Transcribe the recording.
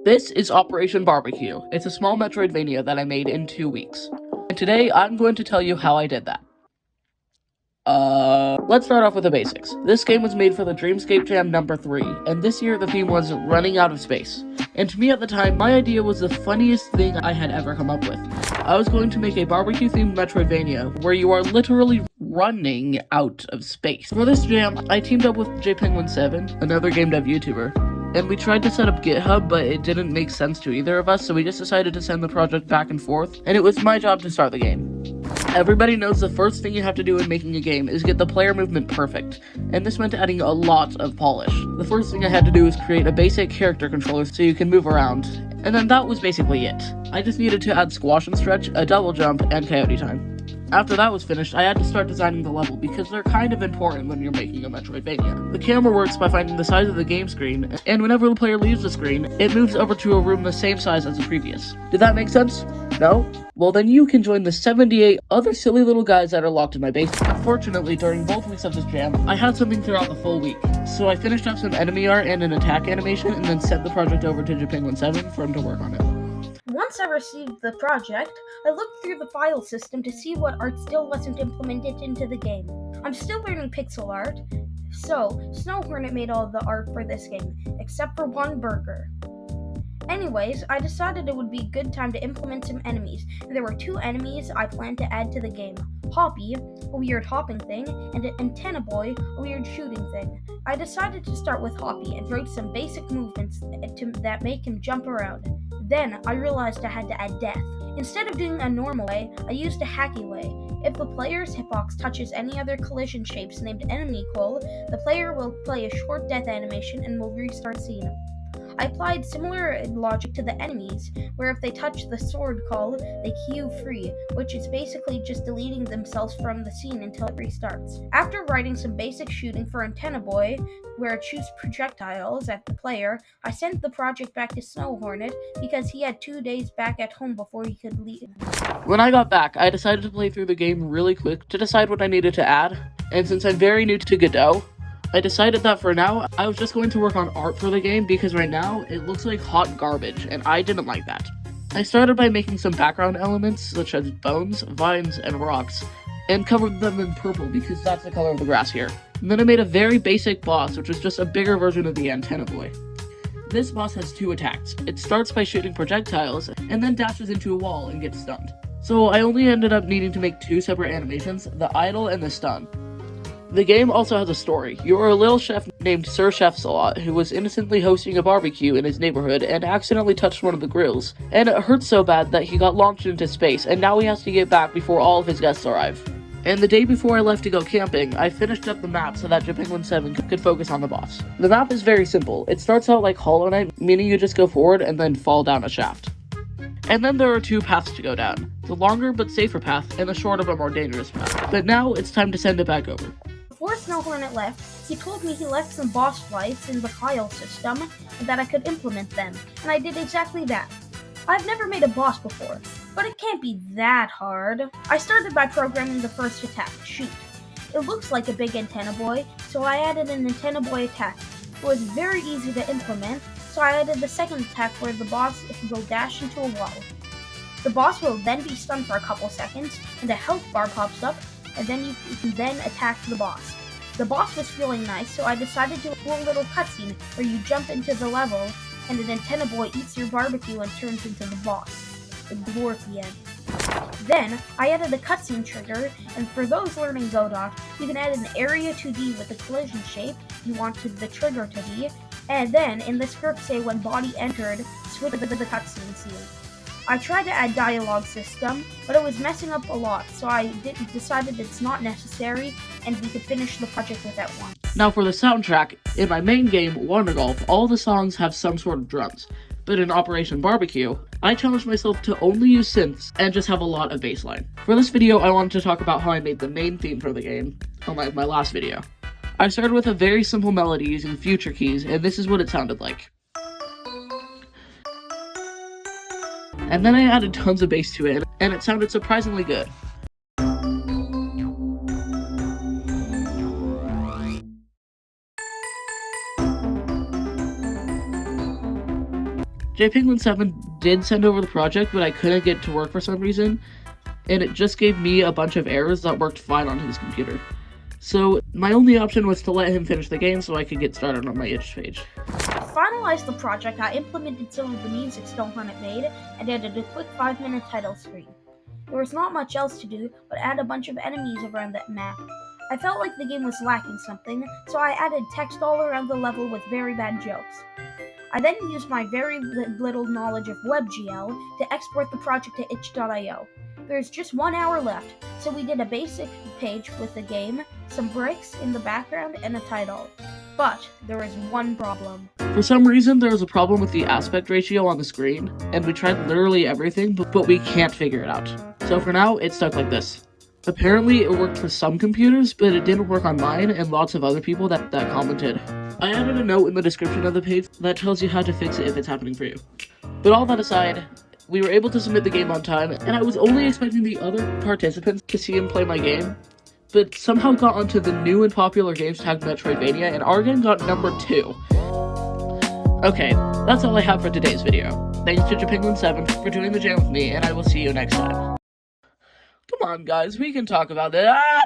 This is Operation Barbecue. It's a small Metroidvania that I made in 2 weeks. And today I'm going to tell you how I did that. Let's start off with the basics. This game was made for the Dreamscape Jam number 3, and this year the theme was running out of space. And to me at the time, my idea was the funniest thing I had ever come up with. I was going to make a barbecue-themed Metroidvania where you are literally running out of space. For this jam, I teamed up with JPenguin7, another game dev YouTuber, and we tried to set up GitHub, but it didn't make sense to either of us, so we just decided to send the project back and forth, and it was my job to start the game. Everybody knows the first thing you have to do in making a game is get the player movement perfect, and this meant adding a lot of polish. The first thing I had to do was create a basic character controller so you can move around, and then that was basically it. I just needed to add squash and stretch, a double jump, and coyote time. After that was finished, I had to start designing the level because they're kind of important when you're making a Metroidvania. The camera works by finding the size of the game screen, and whenever the player leaves the screen, it moves over to a room the same size as the previous. Did that make sense? No? Well then you can join the 78 other silly little guys that are locked in my basement. Unfortunately, during both weeks of this jam, I had something throughout the full week, so I finished up some enemy art and an attack animation and then sent the project over to JPenguin7 for him to work on it. Once I received the project, I looked through the file system to see what art still wasn't implemented into the game. I'm still learning pixel art, so Snow Hornet made all of the art for this game, except for one burger. Anyways, I decided it would be a good time to implement some enemies, and there were 2 enemies I planned to add to the game. Hoppy, a weird hopping thing, and Antenna Boy, a weird shooting thing. I decided to start with Hoppy and wrote some basic movements that make him jump around. Then, I realized I had to add death. Instead of doing a normal way, I used a hacky way. If the player's hitbox touches any other collision shapes named enemy coal, the player will play a short death animation and will restart scene. I applied similar logic to the enemies, where if they touch the sword call, they queue free, which is basically just deleting themselves from the scene until it restarts. After writing some basic shooting for Antenna Boy, where it shoots projectiles at the player, I sent the project back to Snow Hornet because he had 2 days back at home before he could leave. When I got back, I decided to play through the game really quick to decide what I needed to add, and since I'm very new to Godot, I decided that for now, I was just going to work on art for the game because right now, it looks like hot garbage, and I didn't like that. I started by making some background elements, such as bones, vines, and rocks, and covered them in purple because that's the color of the grass here. And then I made a very basic boss, which was just a bigger version of the Antenna Boy. This boss has 2 attacks. It starts by shooting projectiles, and then dashes into a wall and gets stunned. So I only ended up needing to make 2 separate animations, the idle and the stun. The game also has a story. You are a little chef named Sir Chefsalot who was innocently hosting a barbecue in his neighborhood and accidentally touched one of the grills, and it hurt so bad that he got launched into space, and now he has to get back before all of his guests arrive. And the day before I left to go camping, I finished up the map so that JPenguin7 could focus on the boss. The map is very simple. It starts out like Hollow Knight, meaning you just go forward and then fall down a shaft. And then there are 2 paths to go down, the longer but safer path and the shorter but more dangerous path. But now it's time to send it back over. Before Snow Hornet left, he told me he left some boss fights in the file system and that I could implement them, and I did exactly that. I've never made a boss before, but it can't be that hard. I started by programming the first attack, Shoot. It looks like a big Antenna Boy, so I added an Antenna Boy attack. It was very easy to implement, so I added the second attack where the boss will dash into a wall. The boss will then be stunned for a couple seconds, and a health bar pops up, and then you can then attack the boss. The boss was feeling nice, so I decided to do a little cutscene where you jump into the level and an Antenna Boy eats your barbecue and turns into the boss, the dwarfy end. Then, I added a cutscene trigger, and for those learning Godot, you can add an area 2D with the collision shape you wanted the trigger to be, and then in the script say when body entered, switch to the cutscene scene. I tried to add dialogue system, but it was messing up a lot, so I decided it's not necessary, and we could finish the project without one. Now for the soundtrack, in my main game, Wonder Golf, all the songs have some sort of drums, but in Operation Barbecue, I challenged myself to only use synths and just have a lot of bassline. For this video, I wanted to talk about how I made the main theme for the game, unlike my last video. I started with a very simple melody using future keys, and this is what it sounded like. And then I added tons of bass to it, and it sounded surprisingly good. JPenguin7 did send over the project, but I couldn't get to work for some reason, and it just gave me a bunch of errors that worked fine on his computer. So my only option was to let him finish the game so I could get started on my itch page. To finalize the project, I implemented some of the music Snow Hornet made and added a quick 5-minute title screen. There was not much else to do but add a bunch of enemies around that map. I felt like the game was lacking something, so I added text all around the level with very bad jokes. I then used my very little knowledge of WebGL to export the project to itch.io. There's just 1 hour left, so we did a basic page with the game, some bricks in the background, and a title. But there is one problem. For some reason, there was a problem with the aspect ratio on the screen, and we tried literally everything, but we can't figure it out. So for now, it's stuck like this. Apparently, it worked for some computers, but it didn't work on mine and lots of other people that commented. I added a note in the description of the page that tells you how to fix it if it's happening for you. But all that aside, we were able to submit the game on time, and I was only expecting the other participants to see and play my game, but somehow got onto the new and popular games tag Metroidvania, and our game got number 2. Okay, that's all I have for today's video. Thanks to JPenguin7 for doing the jam with me, and I will see you next time. Come on, guys, we can talk about this.